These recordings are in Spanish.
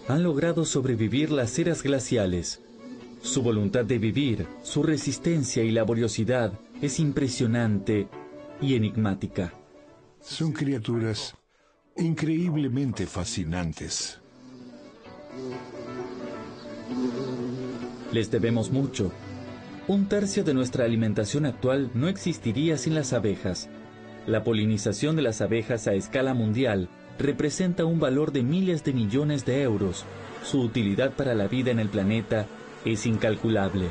han logrado sobrevivir las eras glaciales. Su voluntad de vivir, su resistencia y laboriosidad es impresionante y enigmática. Son criaturas increíblemente fascinantes. Les debemos mucho. Un tercio de nuestra alimentación actual no existiría sin las abejas. La polinización de las abejas a escala mundial representa un valor de miles de millones de euros. Su utilidad para la vida en el planeta es incalculable.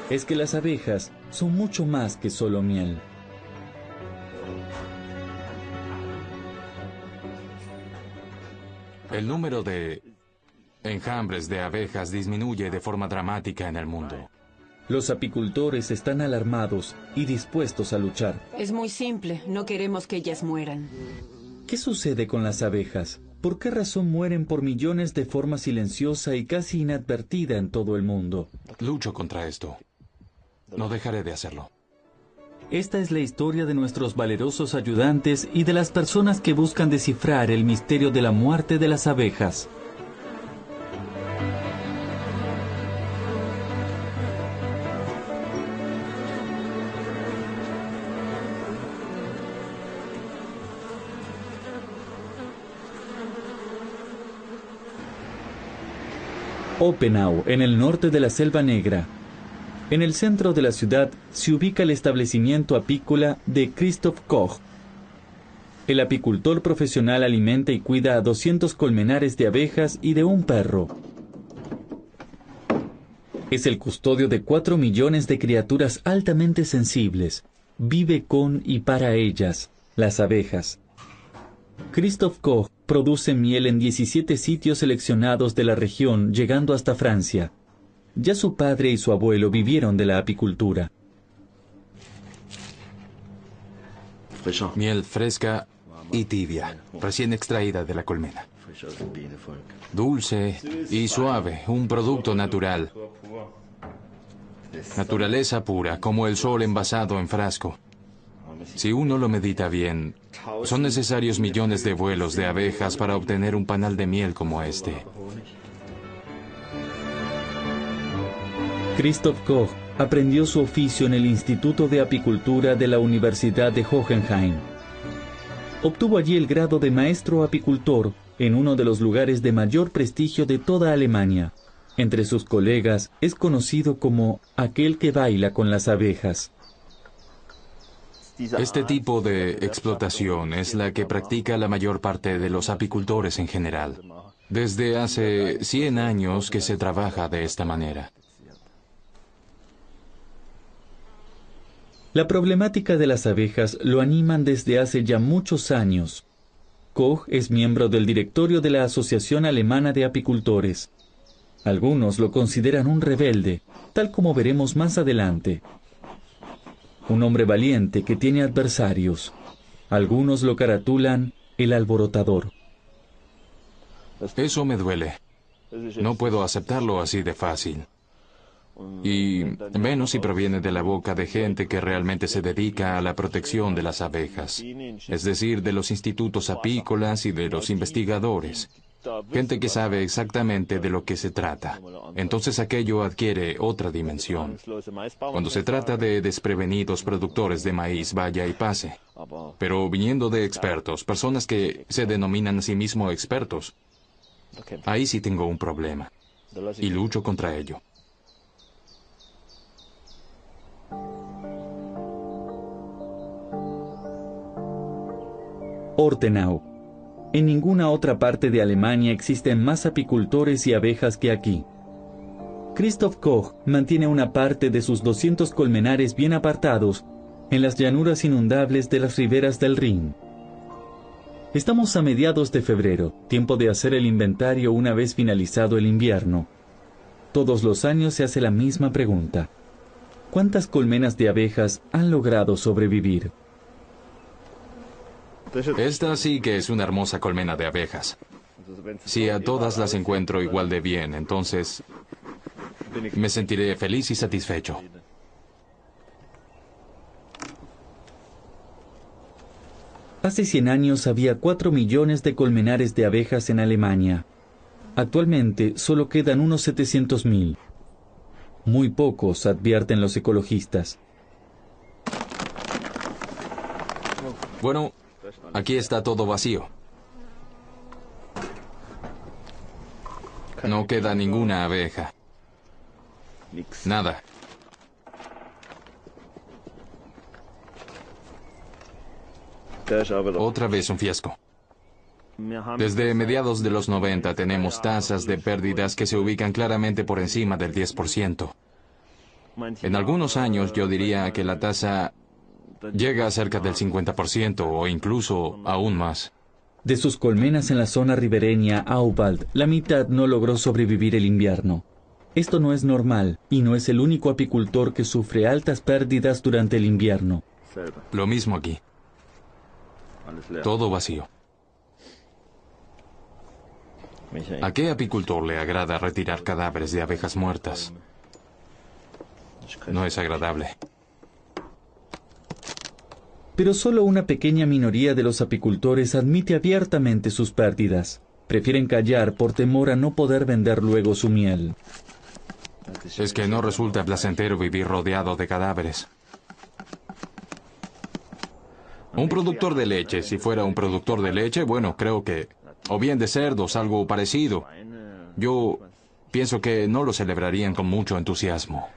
Es que las abejas son mucho más que solo miel. El número de enjambres de abejas disminuye de forma dramática en el mundo. Los apicultores están alarmados y dispuestos a luchar. Es muy simple, no queremos que ellas mueran. ¿Qué sucede con las abejas? ¿Por qué razón mueren por millones de forma silenciosa y casi inadvertida en todo el mundo? Lucho contra esto. No dejaré de hacerlo. Esta es la historia de nuestros valerosos ayudantes y de las personas que buscan descifrar el misterio de la muerte de las abejas. Oppenau, en el norte de la Selva Negra. En el centro de la ciudad se ubica el establecimiento apícola de Christoph Koch. El apicultor profesional alimenta y cuida a 200 colmenares de abejas y de un perro. Es el custodio de 4 millones de criaturas altamente sensibles. Vive con y para ellas, las abejas. Christoph Koch produce miel en 17 sitios seleccionados de la región, llegando hasta Francia. Ya su padre y su abuelo vivieron de la apicultura. Miel fresca y tibia, recién extraída de la colmena. Dulce y suave, un producto natural. Naturaleza pura, como el sol envasado en frasco. Si uno lo medita bien, son necesarios millones de vuelos de abejas para obtener un panal de miel como este. Christoph Koch aprendió su oficio en el Instituto de Apicultura de la Universidad de Hohenheim. Obtuvo allí el grado de maestro apicultor en uno de los lugares de mayor prestigio de toda Alemania. Entre sus colegas es conocido como aquel que baila con las abejas. Este tipo de explotación es la que practica la mayor parte de los apicultores en general. Desde hace 100 años que se trabaja de esta manera. La problemática de las abejas lo animan desde hace ya muchos años. Koch es miembro del directorio de la Asociación Alemana de Apicultores. Algunos lo consideran un rebelde, tal como veremos más adelante. Un hombre valiente que tiene adversarios. Algunos lo caratulan el alborotador. Eso me duele. No puedo aceptarlo así de fácil. Y menos si proviene de la boca de gente que realmente se dedica a la protección de las abejas. Es decir, de los institutos apícolas y de los investigadores. Gente que sabe exactamente de lo que se trata. Entonces aquello adquiere otra dimensión. Cuando se trata de desprevenidos productores de maíz, vaya y pase. Pero viniendo de expertos, personas que se denominan a sí mismos expertos, ahí sí tengo un problema. Y lucho contra ello. Ortenau. En ninguna otra parte de Alemania existen más apicultores y abejas que aquí. Christoph Koch mantiene una parte de sus 200 colmenares bien apartados en las llanuras inundables de las riberas del Rin. Estamos a mediados de febrero, tiempo de hacer el inventario una vez finalizado el invierno. Todos los años se hace la misma pregunta. ¿Cuántas colmenas de abejas han logrado sobrevivir? Esta sí que es una hermosa colmena de abejas. Si a todas las encuentro igual de bien, entonces me sentiré feliz y satisfecho. Hace 100 años había 4 millones de colmenares de abejas en Alemania. Actualmente solo quedan unos 700.000. Muy pocos, advierten los ecologistas. Bueno, aquí está todo vacío. No queda ninguna abeja. Nada. Otra vez un fiasco. Desde mediados de los 90 tenemos tasas de pérdidas que se ubican claramente por encima del 10%. En algunos años yo diría que la tasa llega a cerca del 50% o incluso aún más. De sus colmenas en la zona ribereña Aubald, la mitad no logró sobrevivir el invierno. Esto no es normal y no es el único apicultor que sufre altas pérdidas durante el invierno. Lo mismo aquí. Todo vacío. ¿A qué apicultor le agrada retirar cadáveres de abejas muertas? No es agradable. Pero solo una pequeña minoría de los apicultores admite abiertamente sus pérdidas. Prefieren callar por temor a no poder vender luego su miel. Es que no resulta placentero vivir rodeado de cadáveres. Un productor de leche, si fuera un productor de leche, bueno, creo que... o bien de cerdos, algo parecido. Yo pienso que no lo celebrarían con mucho entusiasmo.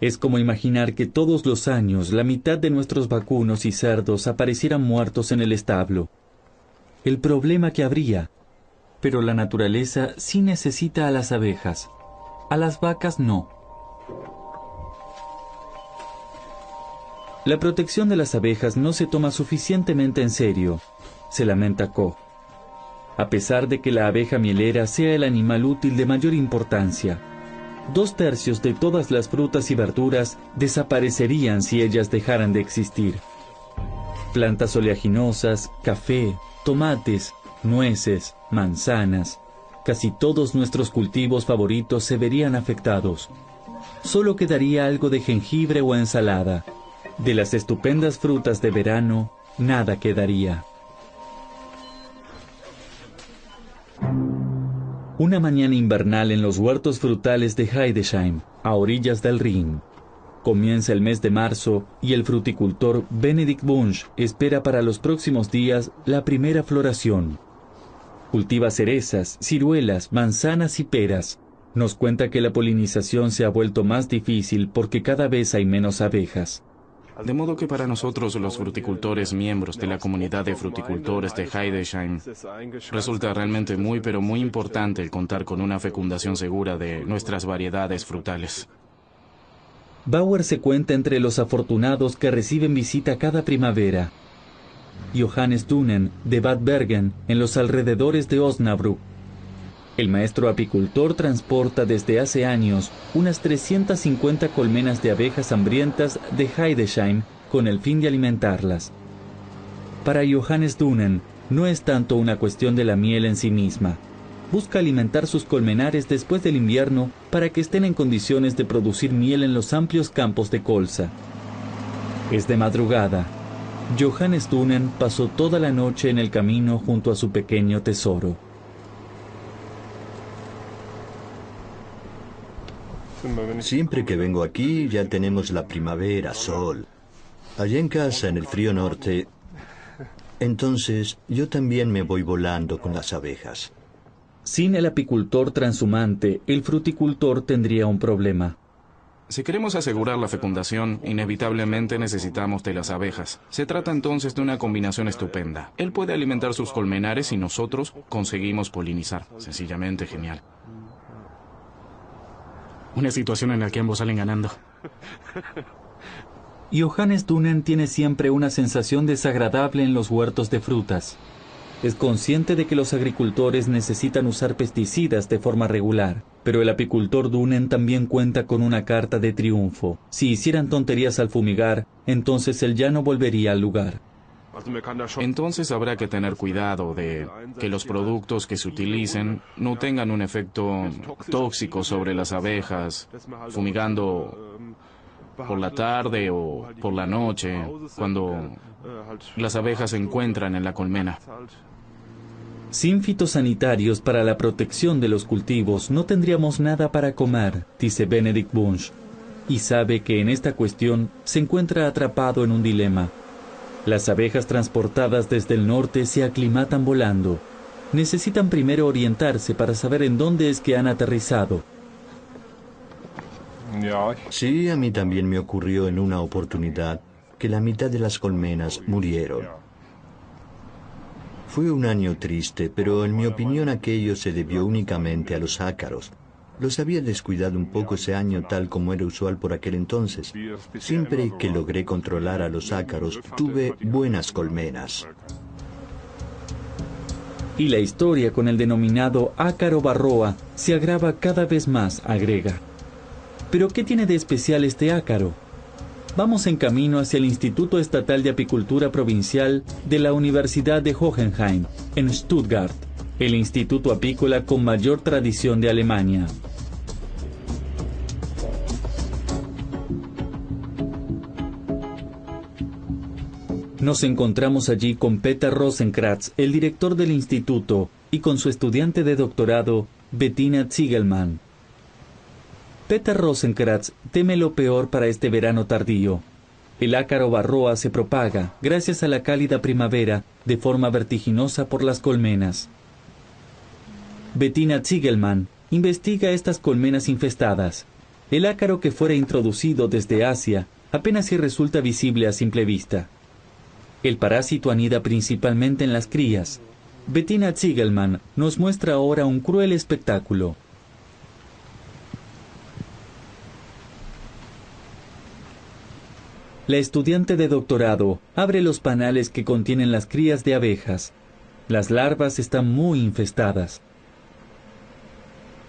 Es como imaginar que todos los años la mitad de nuestros vacunos y cerdos aparecieran muertos en el establo. El problema que habría. Pero la naturaleza sí necesita a las abejas. A las vacas no. La protección de las abejas no se toma suficientemente en serio, se lamenta Koch. A pesar de que la abeja mielera sea el animal útil de mayor importancia, 2/3 de todas las frutas y verduras desaparecerían si ellas dejaran de existir. Plantas oleaginosas, café, tomates, nueces, manzanas, casi todos nuestros cultivos favoritos se verían afectados. Solo quedaría algo de jengibre o ensalada. De las estupendas frutas de verano, nada quedaría. Una mañana invernal en los huertos frutales de Heidesheim, a orillas del Rin. Comienza el mes de marzo y el fruticultor Benedikt Wunsch espera para los próximos días la primera floración. Cultiva cerezas, ciruelas, manzanas y peras. Nos cuenta que la polinización se ha vuelto más difícil porque cada vez hay menos abejas. De modo que para nosotros, los fruticultores miembros de la comunidad de fruticultores de Heidesheim, resulta realmente pero muy importante el contar con una fecundación segura de nuestras variedades frutales. Bauer se cuenta entre los afortunados que reciben visita cada primavera. Johannes Dunen, de Bad Bergen, en los alrededores de Osnabrück. El maestro apicultor transporta desde hace años unas 350 colmenas de abejas hambrientas de Heidesheim con el fin de alimentarlas. Para Johannes Dunen, no es tanto una cuestión de la miel en sí misma. Busca alimentar sus colmenares después del invierno para que estén en condiciones de producir miel en los amplios campos de colza. Es de madrugada. Johannes Dunen pasó toda la noche en el camino junto a su pequeño tesoro. Siempre que vengo aquí ya tenemos la primavera, sol. Allá en casa, en el frío norte, entonces yo también me voy volando con las abejas. Sin el apicultor transhumante, el fruticultor tendría un problema. Si queremos asegurar la fecundación, inevitablemente necesitamos de las abejas. Se trata entonces de una combinación estupenda. Él puede alimentar sus colmenares y nosotros conseguimos polinizar. Sencillamente genial. Una situación en la que ambos salen ganando. Johannes Dunen tiene siempre una sensación desagradable en los huertos de frutas. Es consciente de que los agricultores necesitan usar pesticidas de forma regular, pero el apicultor Dunen también cuenta con una carta de triunfo. Si hicieran tonterías al fumigar, entonces él ya no volvería al lugar. Entonces habrá que tener cuidado de que los productos que se utilicen no tengan un efecto tóxico sobre las abejas, fumigando por la tarde o por la noche, cuando las abejas se encuentran en la colmena. Sin fitosanitarios para la protección de los cultivos no tendríamos nada para comer, dice Benedict Bunge, y sabe que en esta cuestión se encuentra atrapado en un dilema. Las abejas transportadas desde el norte se aclimatan volando. Necesitan primero orientarse para saber en dónde es que han aterrizado. Sí, a mí también me ocurrió en una oportunidad que la mitad de las colmenas murieron. Fue un año triste, pero en mi opinión aquello se debió únicamente a los ácaros. Los había descuidado un poco ese año tal como era usual por aquel entonces. Siempre que logré controlar a los ácaros, tuve buenas colmenas. Y la historia con el denominado ácaro varroa se agrava cada vez más, agrega. ¿Pero qué tiene de especial este ácaro? Vamos en camino hacia el Instituto Estatal de Apicultura Provincial de la Universidad de Hohenheim, en Stuttgart, el instituto apícola con mayor tradición de Alemania. Nos encontramos allí con Peter Rosenkranz, el director del instituto, y con su estudiante de doctorado, Bettina Ziegelmann. Peter Rosenkranz teme lo peor para este verano tardío. El ácaro varroa se propaga, gracias a la cálida primavera, de forma vertiginosa por las colmenas. Bettina Ziegelmann investiga estas colmenas infestadas. El ácaro que fuera introducido desde Asia apenas si resulta visible a simple vista. El parásito anida principalmente en las crías. Bettina Ziegelmann nos muestra ahora un cruel espectáculo. La estudiante de doctorado abre los panales que contienen las crías de abejas. Las larvas están muy infestadas.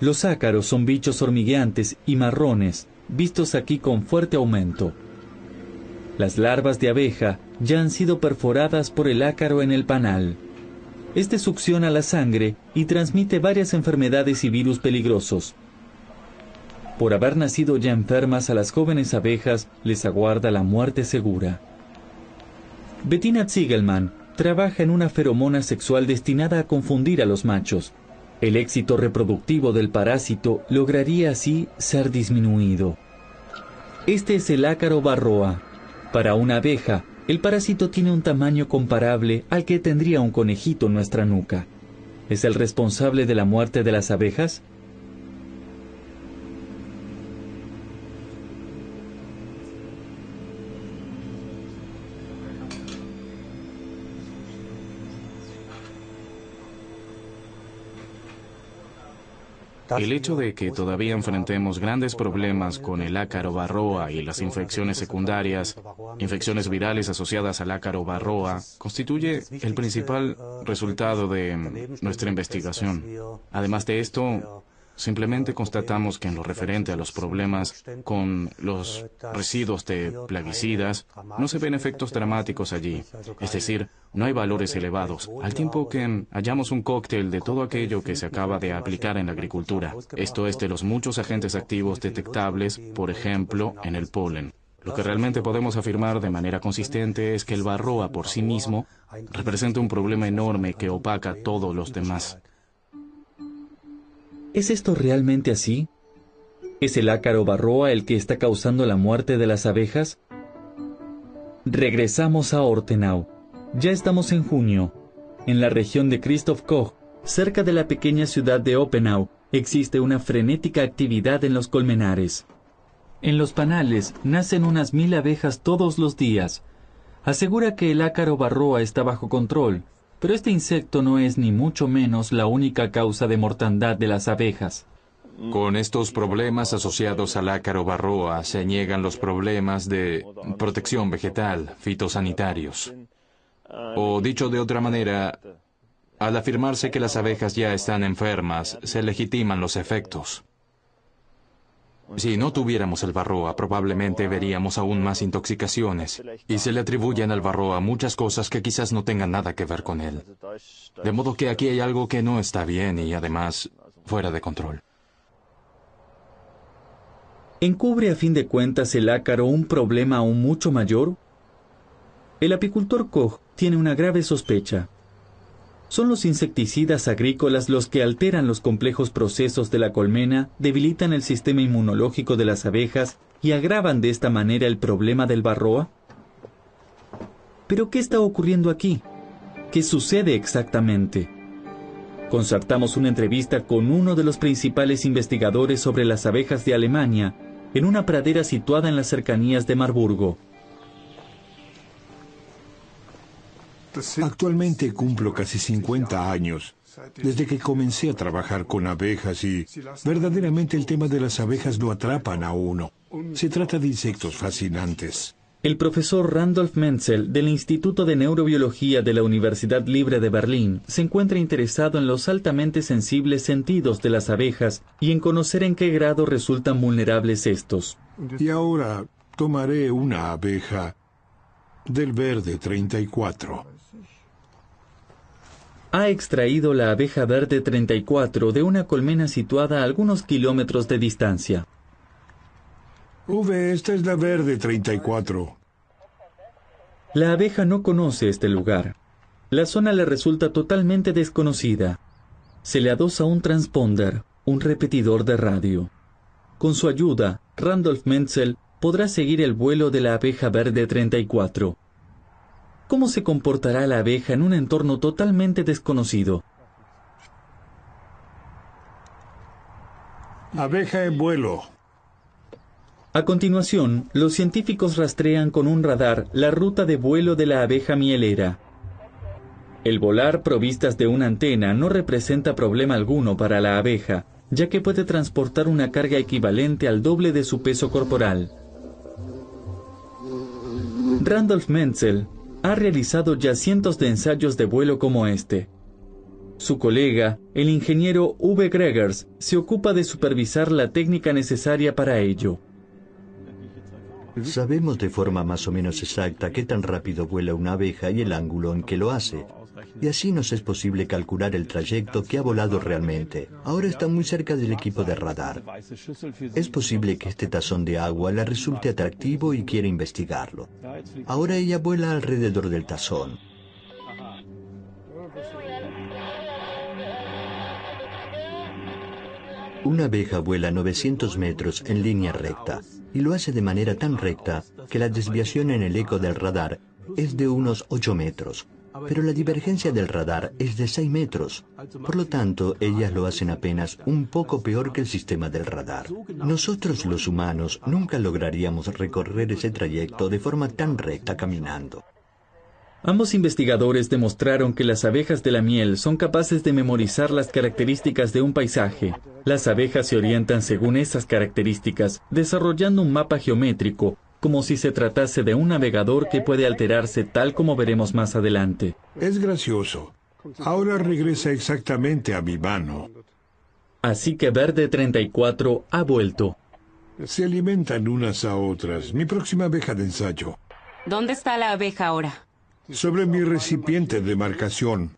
Los ácaros son bichos hormigueantes y marrones, vistos aquí con fuerte aumento. Las larvas de abeja ya han sido perforadas por el ácaro en el panal. Este succiona la sangre y transmite varias enfermedades y virus peligrosos. Por haber nacido ya enfermas, a las jóvenes abejas les aguarda la muerte segura. Bettina Ziegelmann trabaja en una feromona sexual destinada a confundir a los machos. El éxito reproductivo del parásito lograría así ser disminuido. Este es el ácaro varroa. Para una abeja, el parásito tiene un tamaño comparable al que tendría un conejito en nuestra nuca. ¿Es el responsable de la muerte de las abejas? El hecho de que todavía enfrentemos grandes problemas con el ácaro varroa y las infecciones secundarias, infecciones virales asociadas al ácaro varroa, constituye el principal resultado de nuestra investigación. Además de esto, simplemente constatamos que en lo referente a los problemas con los residuos de plaguicidas, no se ven efectos dramáticos allí, es decir, no hay valores elevados, al tiempo que hallamos un cóctel de todo aquello que se acaba de aplicar en la agricultura. Esto es de los muchos agentes activos detectables, por ejemplo, en el polen. Lo que realmente podemos afirmar de manera consistente es que el varroa por sí mismo representa un problema enorme que opaca a todos los demás. ¿Es esto realmente así? ¿Es el ácaro varroa el que está causando la muerte de las abejas? Regresamos a Ortenau. Ya estamos en junio. En la región de Christoph Koch, cerca de la pequeña ciudad de Oppenau, existe una frenética actividad en los colmenares. En los panales nacen unas 1000 abejas todos los días. Asegura que el ácaro varroa está bajo control, pero este insecto no es ni mucho menos la única causa de mortandad de las abejas. Con estos problemas asociados al ácaro varroa se niegan los problemas de protección vegetal, fitosanitarios. O dicho de otra manera, al afirmarse que las abejas ya están enfermas, se legitiman los efectos. Si no tuviéramos el varroa, probablemente veríamos aún más intoxicaciones, y se le atribuyen al varroa muchas cosas que quizás no tengan nada que ver con él. De modo que aquí hay algo que no está bien y además fuera de control. ¿Encubre a fin de cuentas el ácaro un problema aún mucho mayor? El apicultor Koch tiene una grave sospecha. Son los insecticidas agrícolas los que alteran los complejos procesos de la colmena, debilitan el sistema inmunológico de las abejas y agravan de esta manera el problema del varroa. ¿Pero qué está ocurriendo aquí? ¿Qué sucede exactamente? Concertamos una entrevista con uno de los principales investigadores sobre las abejas de Alemania, en una pradera situada en las cercanías de Marburgo. Actualmente cumplo casi 50 años, desde que comencé a trabajar con abejas y verdaderamente el tema de las abejas lo atrapan a uno. Se trata de insectos fascinantes. El profesor Randolph Menzel, del Instituto de Neurobiología de la Universidad Libre de Berlín, se encuentra interesado en los altamente sensibles sentidos de las abejas y en conocer en qué grado resultan vulnerables estos. Y ahora tomaré una abeja del verde 34. Ha extraído la abeja verde 34 de una colmena situada a algunos kilómetros de distancia. Esta es la verde 34. La abeja no conoce este lugar. La zona le resulta totalmente desconocida. Se le adosa un transponder, un repetidor de radio. Con su ayuda, Randolph Menzel podrá seguir el vuelo de la abeja verde 34. ¿Cómo se comportará la abeja en un entorno totalmente desconocido? Abeja en vuelo. A continuación, los científicos rastrean con un radar la ruta de vuelo de la abeja mielera. El volar provistas de una antena no representa problema alguno para la abeja, ya que puede transportar una carga equivalente al doble de su peso corporal. Randolph Menzel ha realizado ya cientos de ensayos de vuelo como este. Su colega, el ingeniero Uwe Gregers, se ocupa de supervisar la técnica necesaria para ello. Sabemos de forma más o menos exacta qué tan rápido vuela una abeja y el ángulo en que lo hace. Y así nos es posible calcular el trayecto que ha volado realmente. Ahora está muy cerca del equipo de radar. Es posible que este tazón de agua le resulte atractivo y quiera investigarlo. Ahora ella vuela alrededor del tazón. Una abeja vuela 900 metros en línea recta, y lo hace de manera tan recta que la desviación en el eco del radar es de unos 8 metros. Pero la divergencia del radar es de 6 metros. Por lo tanto, ellas lo hacen apenas un poco peor que el sistema del radar. Nosotros los humanos nunca lograríamos recorrer ese trayecto de forma tan recta caminando. Ambos investigadores demostraron que las abejas de la miel son capaces de memorizar las características de un paisaje. Las abejas se orientan según esas características, desarrollando un mapa geométrico, como si se tratase de un navegador que puede alterarse tal como veremos más adelante. Es gracioso. Ahora regresa exactamente a mi mano. Así que Verde 34 ha vuelto. Se alimentan unas a otras. Mi próxima abeja de ensayo. ¿Dónde está la abeja ahora? Sobre mi recipiente de marcación.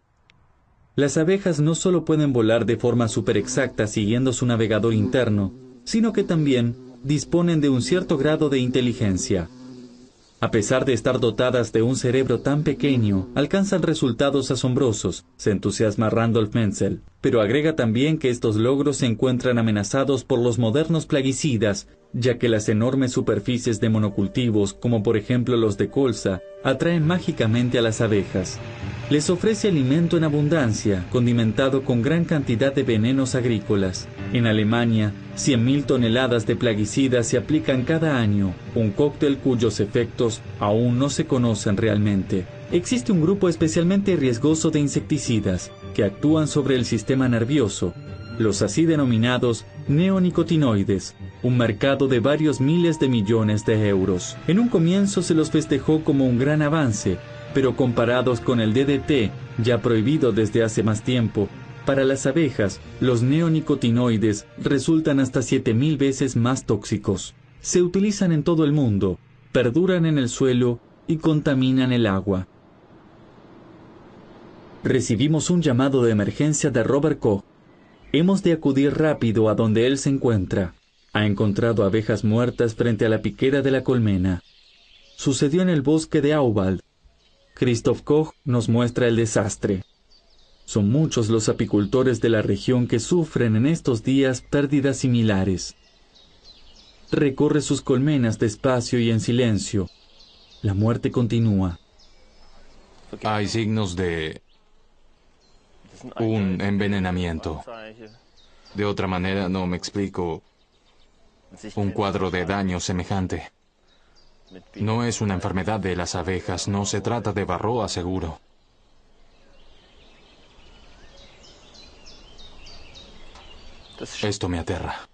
Las abejas no solo pueden volar de forma superexacta siguiendo su navegador interno, sino que también disponen de un cierto grado de inteligencia. A pesar de estar dotadas de un cerebro tan pequeño, alcanzan resultados asombrosos, se entusiasma Randolph Menzel, pero agrega también que estos logros se encuentran amenazados por los modernos plaguicidas, ya que las enormes superficies de monocultivos, como por ejemplo los de colza, atraen mágicamente a las abejas. Les ofrece alimento en abundancia, condimentado con gran cantidad de venenos agrícolas. En Alemania, 100.000 toneladas de plaguicidas se aplican cada año, un cóctel cuyos efectos aún no se conocen realmente. Existe un grupo especialmente riesgoso de insecticidas que actúan sobre el sistema nervioso, los así denominados neonicotinoides, un mercado de varios miles de millones de euros. En un comienzo se los festejó como un gran avance, pero comparados con el DDT, ya prohibido desde hace más tiempo, para las abejas, los neonicotinoides resultan hasta 7.000 veces más tóxicos. Se utilizan en todo el mundo, perduran en el suelo y contaminan el agua. Recibimos un llamado de emergencia de Robert Koch. Hemos de acudir rápido a donde él se encuentra. Ha encontrado abejas muertas frente a la piquera de la colmena. Sucedió en el bosque de Auwald. Christoph Koch nos muestra el desastre. Son muchos los apicultores de la región que sufren en estos días pérdidas similares. Recorre sus colmenas despacio y en silencio. La muerte continúa. Hay signos de un envenenamiento. De otra manera no me explico un cuadro de daño semejante. No es una enfermedad de las abejas, no se trata de varroa seguro. Esto me aterra.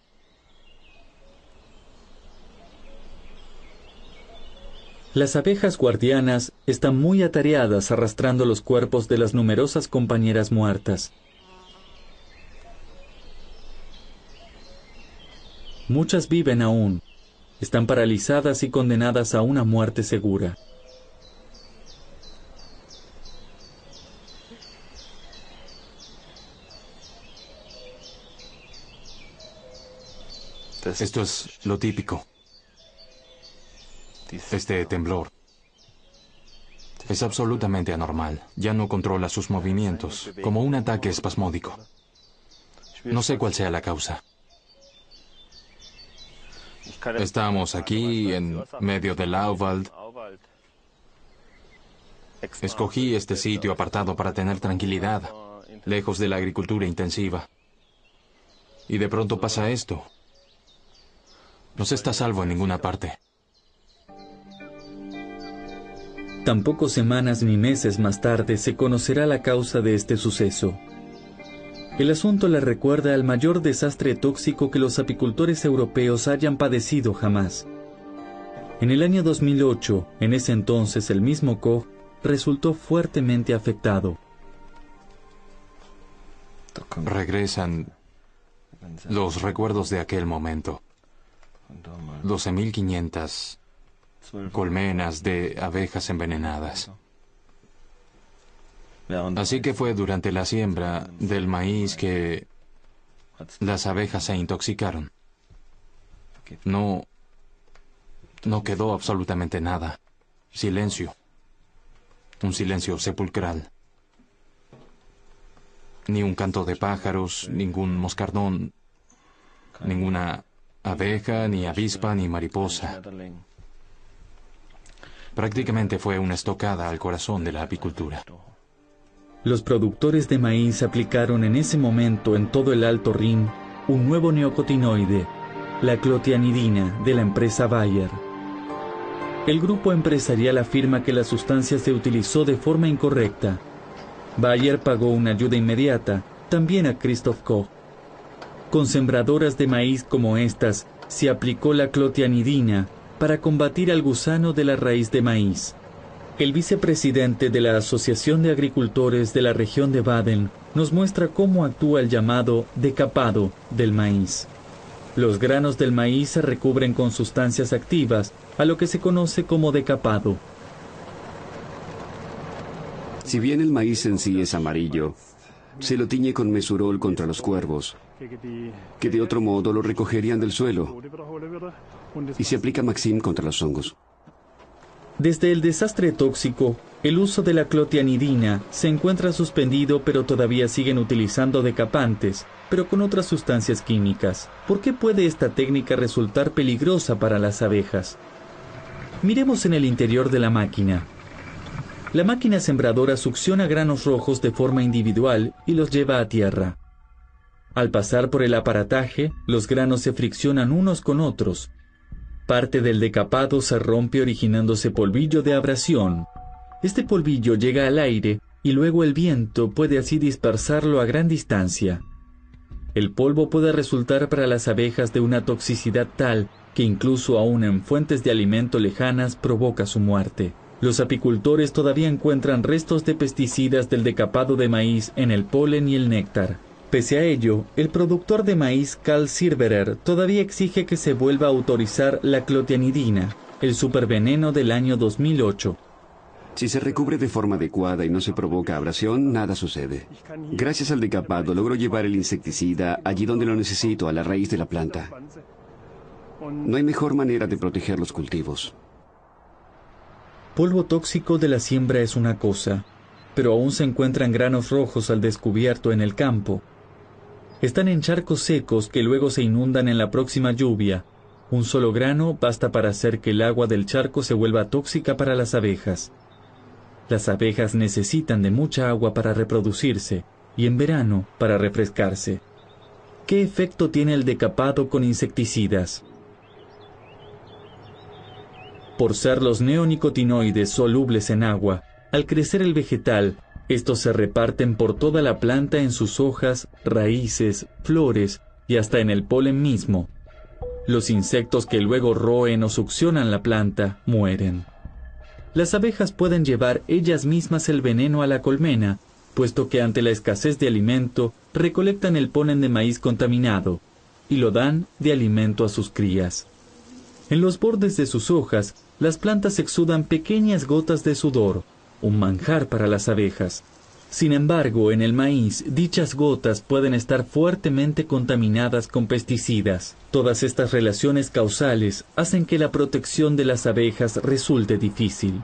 Las abejas guardianas están muy atareadas arrastrando los cuerpos de las numerosas compañeras muertas. Muchas viven aún. Están paralizadas y condenadas a una muerte segura. Esto es lo típico. Este temblor es absolutamente anormal. Ya no controla sus movimientos, como un ataque espasmódico. No sé cuál sea la causa. Estamos aquí en medio del Auwald. Escogí este sitio apartado para tener tranquilidad, lejos de la agricultura intensiva. Y de pronto pasa esto. No se está a salvo en ninguna parte. Tampoco semanas ni meses más tarde se conocerá la causa de este suceso. El asunto le recuerda al mayor desastre tóxico que los apicultores europeos hayan padecido jamás. En el año 2008, en ese entonces el mismo Koch resultó fuertemente afectado. Regresan los recuerdos de aquel momento. 12.500 colmenas de abejas envenenadas. Así que fue durante la siembra del maíz que las abejas se intoxicaron. No quedó absolutamente nada. Silencio. Un silencio sepulcral. Ni un canto de pájaros, ningún moscardón, ninguna abeja, ni avispa, ni mariposa. Prácticamente fue una estocada al corazón de la apicultura. Los productores de maíz aplicaron en ese momento en todo el Alto Rin un nuevo neocotinoide, la clotianidina de la empresa Bayer. El grupo empresarial afirma que la sustancia se utilizó de forma incorrecta. Bayer pagó una ayuda inmediata, también a Christoph Koch. Con sembradoras de maíz como estas, se aplicó la clotianidina para combatir al gusano de la raíz de maíz. El vicepresidente de la Asociación de Agricultores de la región de Baden nos muestra cómo actúa el llamado decapado del maíz. Los granos del maíz se recubren con sustancias activas, a lo que se conoce como decapado. Si bien el maíz en sí es amarillo, se lo tiñe con mesurol contra los cuervos, que de otro modo lo recogerían del suelo, y se aplica Maxim contra los hongos. Desde el desastre tóxico, el uso de la clotianidina se encuentra suspendido, pero todavía siguen utilizando decapantes, pero con otras sustancias químicas. ¿Por qué puede esta técnica resultar peligrosa para las abejas? Miremos en el interior de la máquina. La máquina sembradora succiona granos rojos de forma individual y los lleva a tierra. Al pasar por el aparataje, los granos se friccionan unos con otros. Parte del decapado se rompe originándose polvillo de abrasión. Este polvillo llega al aire y luego el viento puede así dispersarlo a gran distancia. El polvo puede resultar para las abejas de una toxicidad tal que incluso aún en fuentes de alimento lejanas provoca su muerte. Los apicultores todavía encuentran restos de pesticidas del decapado de maíz en el polen y el néctar. Pese a ello, el productor de maíz Karl Zierberer todavía exige que se vuelva a autorizar la clotianidina, el superveneno del año 2008. Si se recubre de forma adecuada y no se provoca abrasión, nada sucede. Gracias al decapado logro llevar el insecticida allí donde lo necesito, a la raíz de la planta. No hay mejor manera de proteger los cultivos. Polvo tóxico de la siembra es una cosa, pero aún se encuentran granos rojos al descubierto en el campo. Están en charcos secos que luego se inundan en la próxima lluvia. Un solo grano basta para hacer que el agua del charco se vuelva tóxica para las abejas. Las abejas necesitan de mucha agua para reproducirse y en verano para refrescarse. ¿Qué efecto tiene el decapado con insecticidas? Por ser los neonicotinoides solubles en agua, al crecer el vegetal, estos se reparten por toda la planta en sus hojas, raíces, flores y hasta en el polen mismo. Los insectos que luego roen o succionan la planta mueren. Las abejas pueden llevar ellas mismas el veneno a la colmena, puesto que ante la escasez de alimento recolectan el polen de maíz contaminado y lo dan de alimento a sus crías. En los bordes de sus hojas, las plantas exudan pequeñas gotas de sudor, un manjar para las abejas. Sin embargo, en el maíz, dichas gotas pueden estar fuertemente contaminadas con pesticidas. Todas estas relaciones causales hacen que la protección de las abejas resulte difícil.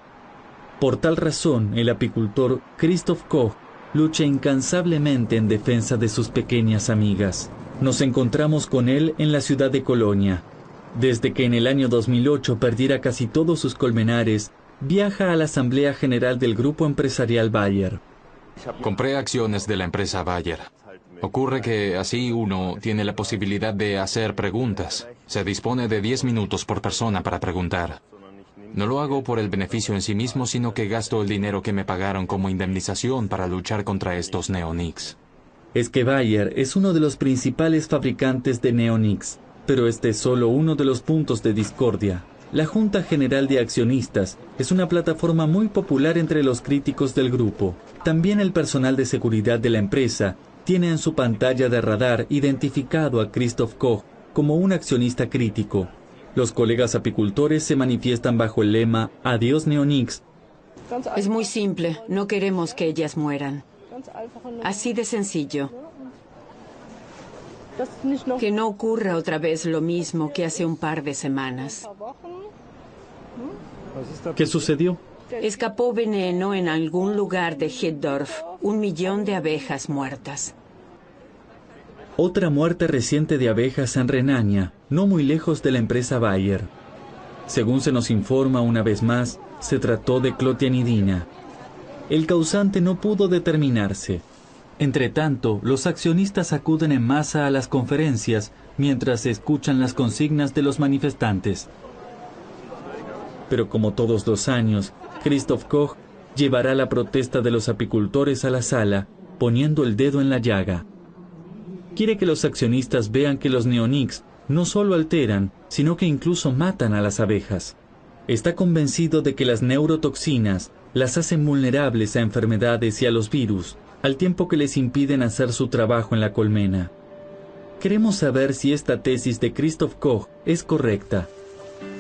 Por tal razón, el apicultor Christoph Koch lucha incansablemente en defensa de sus pequeñas amigas. Nos encontramos con él en la ciudad de Colonia. Desde que en el año 2008 perdiera casi todos sus colmenares, viaja a la Asamblea General del Grupo Empresarial Bayer. Compré acciones de la empresa Bayer. Ocurre que así uno tiene la posibilidad de hacer preguntas. Se dispone de 10 minutos por persona para preguntar. No lo hago por el beneficio en sí mismo, sino que gasto el dinero que me pagaron como indemnización para luchar contra estos neonics. Es que Bayer es uno de los principales fabricantes de neonics, pero este es solo uno de los puntos de discordia. La Junta General de Accionistas es una plataforma muy popular entre los críticos del grupo. También el personal de seguridad de la empresa tiene en su pantalla de radar identificado a Christoph Koch como un accionista crítico. Los colegas apicultores se manifiestan bajo el lema «Adiós neonics». Es muy simple, no queremos que ellas mueran. Así de sencillo. Que no ocurra otra vez lo mismo que hace un par de semanas. ¿Qué sucedió? Escapó veneno en algún lugar de Hitdorf. 1 millón de abejas muertas. Otra muerte reciente de abejas en Renania, no muy lejos de la empresa Bayer. Según se nos informa una vez más, se trató de clotianidina. El causante no pudo determinarse. Entretanto, los accionistas acuden en masa a las conferencias mientras se escuchan las consignas de los manifestantes. Pero como todos los años, Christoph Koch llevará la protesta de los apicultores a la sala, poniendo el dedo en la llaga. Quiere que los accionistas vean que los neonics no solo alteran, sino que incluso matan a las abejas. Está convencido de que las neurotoxinas las hacen vulnerables a enfermedades y a los virus, al tiempo que les impiden hacer su trabajo en la colmena. Queremos saber si esta tesis de Christoph Koch es correcta.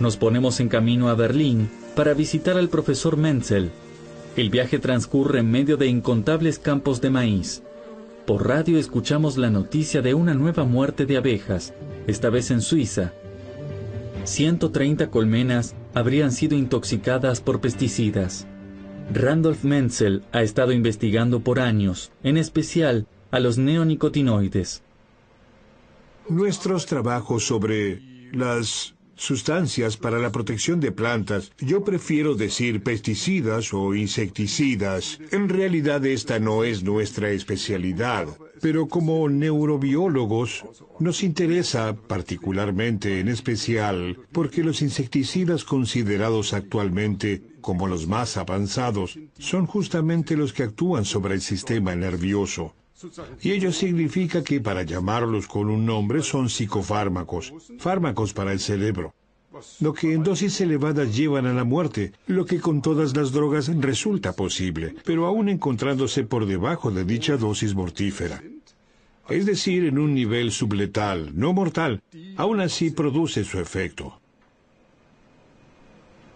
Nos ponemos en camino a Berlín para visitar al profesor Menzel. El viaje transcurre en medio de incontables campos de maíz. Por radio escuchamos la noticia de una nueva muerte de abejas, esta vez en Suiza. 130 colmenas habrían sido intoxicadas por pesticidas. Randolph Menzel ha estado investigando por años, en especial a los neonicotinoides. Nuestros trabajos sobre las sustancias para la protección de plantas, yo prefiero decir pesticidas o insecticidas. En realidad esta no es nuestra especialidad, pero como neurobiólogos nos interesa particularmente, en especial, porque los insecticidas considerados actualmente como los más avanzados son justamente los que actúan sobre el sistema nervioso. Y ello significa que, para llamarlos con un nombre, son psicofármacos, fármacos para el cerebro, lo que en dosis elevadas llevan a la muerte, lo que con todas las drogas resulta posible, pero aún encontrándose por debajo de dicha dosis mortífera. Es decir, en un nivel subletal, no mortal, aún así produce su efecto.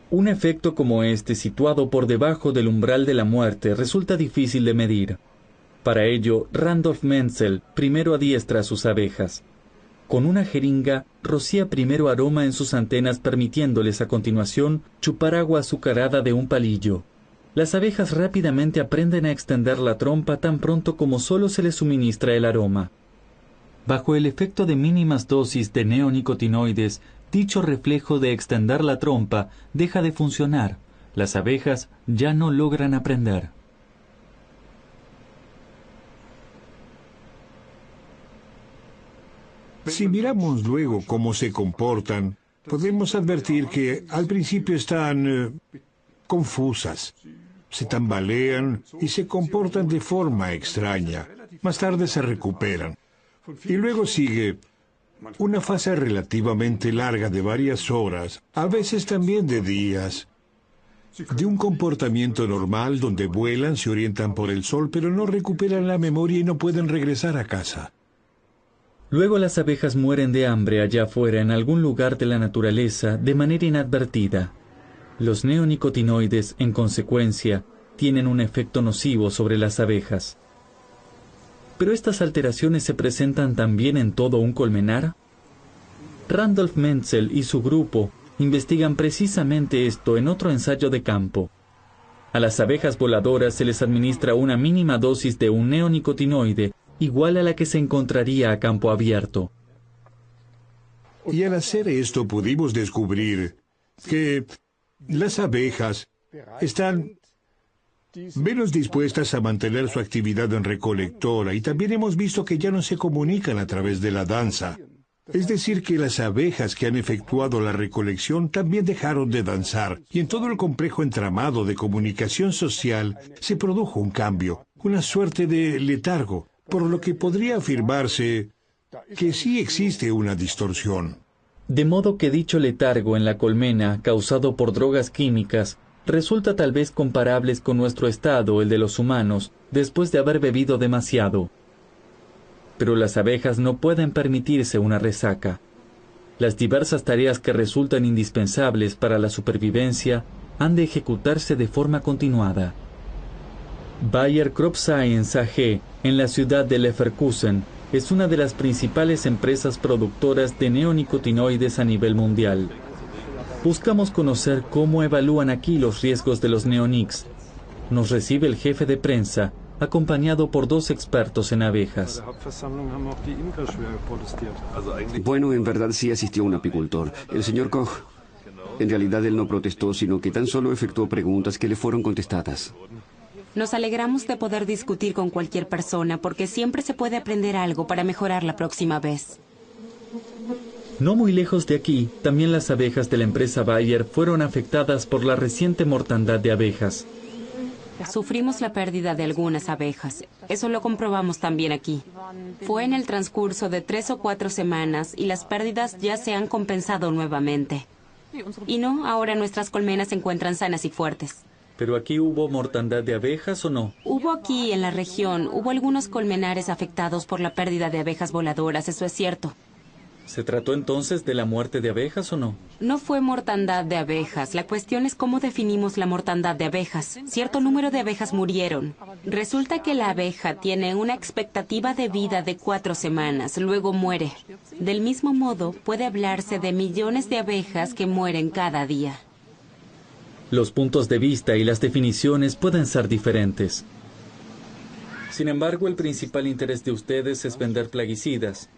Un efecto como este, situado por debajo del umbral de la muerte, resulta difícil de medir. Para ello, Randolph Menzel primero adiestra a sus abejas. Con una jeringa, rocía primero aroma en sus antenas, permitiéndoles a continuación chupar agua azucarada de un palillo. Las abejas rápidamente aprenden a extender la trompa tan pronto como solo se les suministra el aroma. Bajo el efecto de mínimas dosis de neonicotinoides, dicho reflejo de extender la trompa deja de funcionar. Las abejas ya no logran aprender. Si miramos luego cómo se comportan, podemos advertir que al principio están confusas, se tambalean y se comportan de forma extraña. Más tarde se recuperan. Y luego sigue una fase relativamente larga de varias horas, a veces también de días, de un comportamiento normal donde vuelan, se orientan por el sol, pero no recuperan la memoria y no pueden regresar a casa. Luego las abejas mueren de hambre allá afuera en algún lugar de la naturaleza de manera inadvertida. Los neonicotinoides, en consecuencia, tienen un efecto nocivo sobre las abejas. ¿Pero estas alteraciones se presentan también en todo un colmenar? Randolph Menzel y su grupo investigan precisamente esto en otro ensayo de campo. A las abejas voladoras se les administra una mínima dosis de un neonicotinoide igual a la que se encontraría a campo abierto. Y al hacer esto pudimos descubrir que las abejas están menos dispuestas a mantener su actividad en recolectora, y también hemos visto que ya no se comunican a través de la danza. Es decir, que las abejas que han efectuado la recolección también dejaron de danzar, y en todo el complejo entramado de comunicación social se produjo un cambio, una suerte de letargo, por lo que podría afirmarse que sí existe una distorsión. De modo que dicho letargo en la colmena, causado por drogas químicas, resulta tal vez comparables con nuestro estado, el de los humanos, después de haber bebido demasiado. Pero las abejas no pueden permitirse una resaca. Las diversas tareas que resultan indispensables para la supervivencia han de ejecutarse de forma continuada. Bayer Crop Science AG, en la ciudad de Leverkusen, es una de las principales empresas productoras de neonicotinoides a nivel mundial. Buscamos conocer cómo evalúan aquí los riesgos de los neonics. Nos recibe el jefe de prensa, acompañado por 2 expertos en abejas. Bueno, en verdad sí asistió un apicultor, el señor Koch. En realidad él no protestó, sino que tan solo efectuó preguntas que le fueron contestadas. Nos alegramos de poder discutir con cualquier persona porque siempre se puede aprender algo para mejorar la próxima vez. No muy lejos de aquí, también las abejas de la empresa Bayer fueron afectadas por la reciente mortandad de abejas. Sufrimos la pérdida de algunas abejas. Eso lo comprobamos también aquí. Fue en el transcurso de 3 o 4 semanas y las pérdidas ya se han compensado nuevamente. Y no, ahora nuestras colmenas se encuentran sanas y fuertes. ¿Pero aquí hubo mortandad de abejas o no? Hubo aquí en la región, hubo algunos colmenares afectados por la pérdida de abejas voladoras, eso es cierto. ¿Se trató entonces de la muerte de abejas o no? No fue mortandad de abejas. La cuestión es cómo definimos la mortandad de abejas. Cierto número de abejas murieron. Resulta que la abeja tiene una expectativa de vida de 4 semanas, luego muere. Del mismo modo, puede hablarse de millones de abejas que mueren cada día. Los puntos de vista y las definiciones pueden ser diferentes. Sin embargo, el principal interés de ustedes es vender plaguicidas.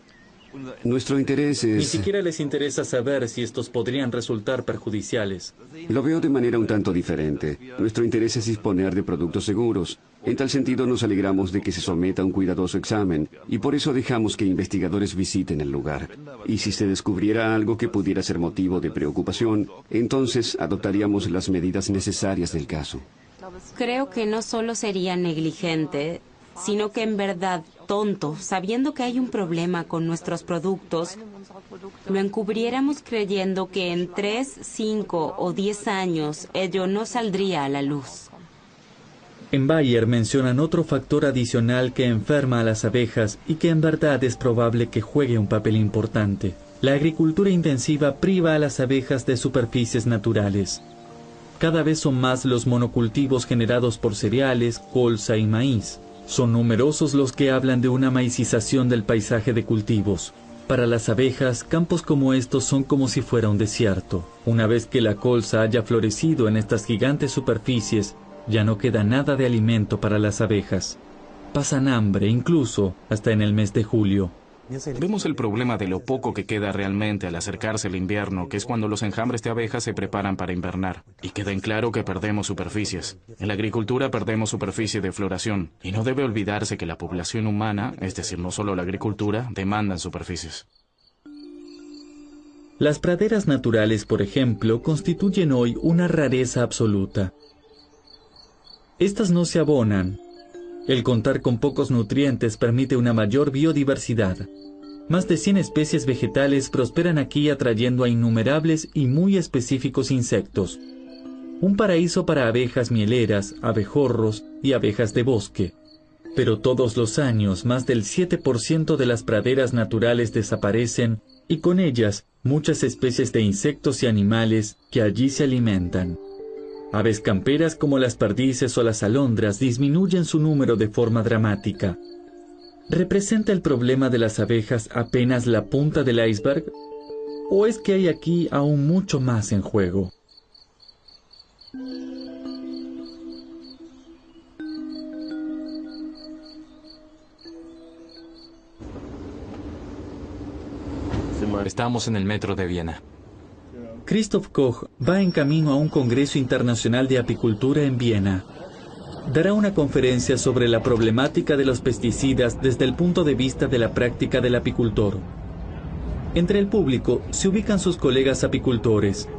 Nuestro interés es... Ni siquiera les interesa saber si estos podrían resultar perjudiciales. Lo veo de manera un tanto diferente. Nuestro interés es disponer de productos seguros. En tal sentido, nos alegramos de que se someta a un cuidadoso examen, y por eso dejamos que investigadores visiten el lugar. Y si se descubriera algo que pudiera ser motivo de preocupación, entonces adoptaríamos las medidas necesarias del caso. Creo que no solo sería negligente, sino que en verdad tonto, sabiendo que hay un problema con nuestros productos, lo encubriéramos creyendo que en 3, 5 o 10 años ello no saldría a la luz. En Bayer mencionan otro factor adicional que enferma a las abejas y que en verdad es probable que juegue un papel importante. La agricultura intensiva priva a las abejas de superficies naturales. Cada vez son más los monocultivos generados por cereales, colza y maíz. Son numerosos los que hablan de una maicización del paisaje de cultivos. Para las abejas, campos como estos son como si fuera un desierto. Una vez que la colza haya florecido en estas gigantes superficies, Ya no queda nada de alimento para las abejas. Pasan hambre, incluso hasta en el mes de julio. Vemos el problema de lo poco que queda realmente al acercarse el invierno, que es cuando los enjambres de abejas se preparan para invernar. Y queda en claro que perdemos superficies. En la agricultura perdemos superficie de floración. Y no debe olvidarse que la población humana, es decir, no solo la agricultura, demandan superficies. Las praderas naturales, por ejemplo, constituyen hoy una rareza absoluta. Estas no se abonan. El contar con pocos nutrientes permite una mayor biodiversidad. Más de 100 especies vegetales prosperan aquí atrayendo a innumerables y muy específicos insectos. Un paraíso para abejas mieleras, abejorros y abejas de bosque. Pero todos los años más del 7% de las praderas naturales desaparecen y con ellas muchas especies de insectos y animales que allí se alimentan. Aves camperas como las perdices o las alondras disminuyen su número de forma dramática. ¿Representa el problema de las abejas apenas la punta del iceberg? ¿O es que hay aquí aún mucho más en juego? Estamos en el metro de Viena. Christoph Koch va en camino a un Congreso Internacional de Apicultura en Viena. Dará una conferencia sobre la problemática de los pesticidas desde el punto de vista de la práctica del apicultor. Entre el público se ubican sus colegas apicultores.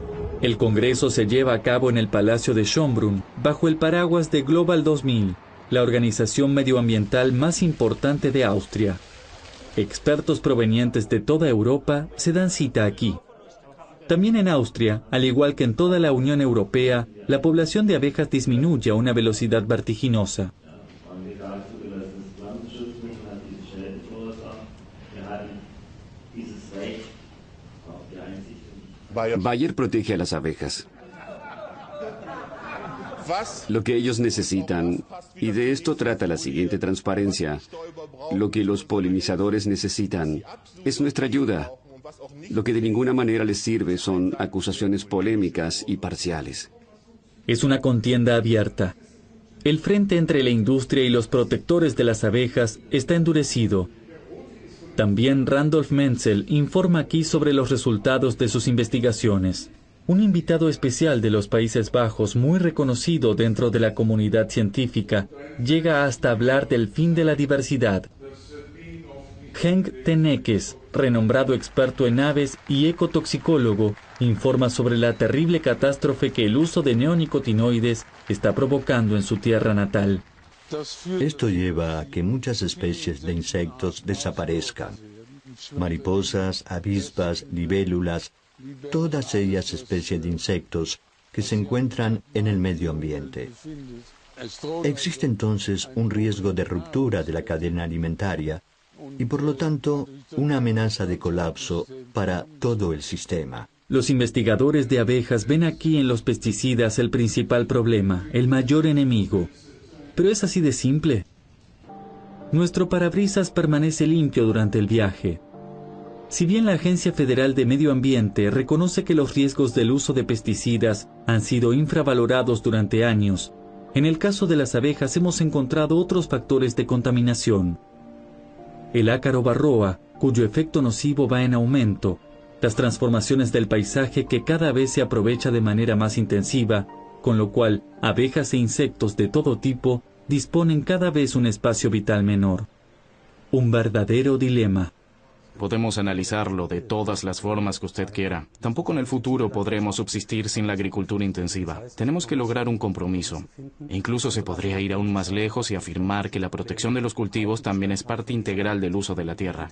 El congreso se lleva a cabo en el Palacio de Schönbrunn, bajo el paraguas de Global 2000, la organización medioambiental más importante de Austria. Expertos provenientes de toda Europa se dan cita aquí. También en Austria, al igual que en toda la Unión Europea, la población de abejas disminuye a una velocidad vertiginosa. Bayer protege a las abejas. Lo que ellos necesitan, y de esto trata la siguiente transparencia, lo que los polinizadores necesitan, es nuestra ayuda. Lo que de ninguna manera les sirve son acusaciones polémicas y parciales. Es una contienda abierta. El frente entre la industria y los protectores de las abejas está endurecido. También Randolph Menzel informa aquí sobre los resultados de sus investigaciones. Un invitado especial de los Países Bajos, muy reconocido dentro de la comunidad científica, llega hasta hablar del fin de la diversidad. Henk Tenekes, renombrado experto en aves y ecotoxicólogo, informa sobre la terrible catástrofe que el uso de neonicotinoides está provocando en su tierra natal. Esto lleva a que muchas especies de insectos desaparezcan. Mariposas, avispas, libélulas, todas ellas especies de insectos que se encuentran en el medio ambiente. Existe entonces un riesgo de ruptura de la cadena alimentaria y por lo tanto una amenaza de colapso para todo el sistema. Los investigadores de abejas ven aquí en los pesticidas el principal problema, el mayor enemigo. Pero es así de simple. Nuestro parabrisas permanece limpio durante el viaje. Si bien la Agencia Federal de Medio Ambiente reconoce que los riesgos del uso de pesticidas han sido infravalorados durante años, en el caso de las abejas hemos encontrado otros factores de contaminación. El ácaro varroa, cuyo efecto nocivo va en aumento, las transformaciones del paisaje que cada vez se aprovecha de manera más intensiva, con lo cual abejas e insectos de todo tipo disponen cada vez un espacio vital menor. Un verdadero dilema. Podemos analizarlo de todas las formas que usted quiera. Tampoco en el futuro podremos subsistir sin la agricultura intensiva. Tenemos que lograr un compromiso. Incluso se podría ir aún más lejos y afirmar que la protección de los cultivos también es parte integral del uso de la tierra.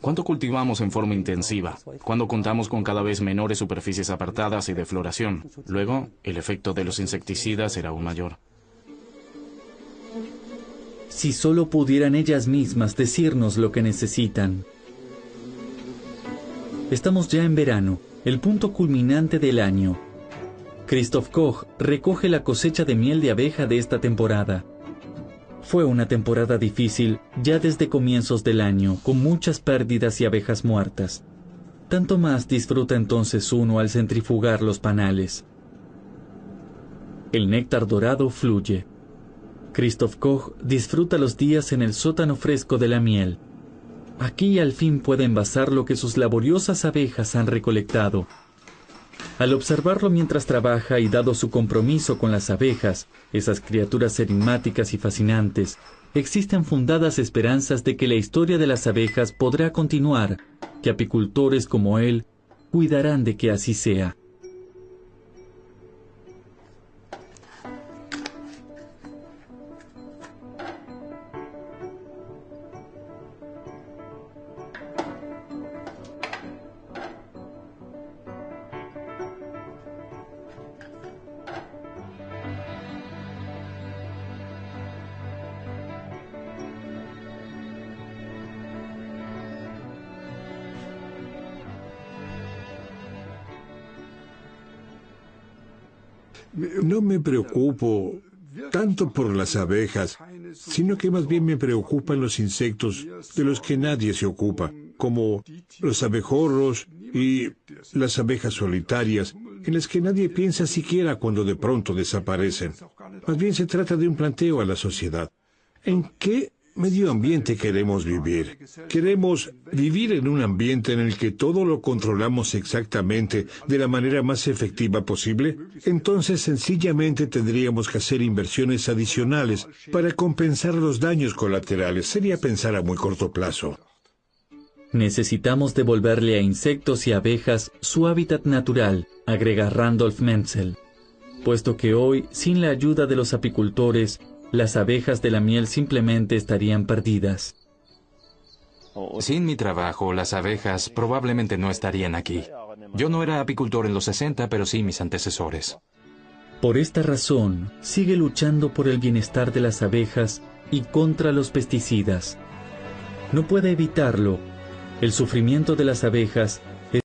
¿Cuánto cultivamos en forma intensiva? ¿Cuándo contamos con cada vez menores superficies apartadas y de floración? Luego, el efecto de los insecticidas será aún mayor. Si solo pudieran ellas mismas decirnos lo que necesitan. Estamos ya en verano, el punto culminante del año. Christoph Koch recoge la cosecha de miel de abeja de esta temporada. Fue una temporada difícil ya desde comienzos del año, con muchas pérdidas y abejas muertas. Tanto más disfruta entonces uno al centrifugar los panales. El néctar dorado fluye. Christoph Koch disfruta los días en el sótano fresco de la miel. Aquí al fin puede envasar lo que sus laboriosas abejas han recolectado. Al observarlo mientras trabaja y dado su compromiso con las abejas, esas criaturas enigmáticas y fascinantes, existen fundadas esperanzas de que la historia de las abejas podrá continuar, que apicultores como él cuidarán de que así sea. No me preocupo tanto por las abejas, sino que más bien me preocupan los insectos de los que nadie se ocupa, como los abejorros y las abejas solitarias, en las que nadie piensa siquiera cuando de pronto desaparecen. Más bien se trata de un planteo a la sociedad. ¿En qué medio ambiente queremos vivir? ¿Queremos vivir en un ambiente en el que todo lo controlamos exactamente de la manera más efectiva posible? Entonces sencillamente tendríamos que hacer inversiones adicionales para compensar los daños colaterales. Sería pensar a muy corto plazo. Necesitamos devolverle a insectos y abejas su hábitat natural, agrega Randolph Menzel, puesto que hoy, sin la ayuda de los apicultores, las abejas de la miel simplemente estarían perdidas. Sin mi trabajo, las abejas probablemente no estarían aquí. Yo no era apicultor en los 60, pero sí mis antecesores. Por esta razón, sigue luchando por el bienestar de las abejas y contra los pesticidas. No puede evitarlo. El sufrimiento de las abejas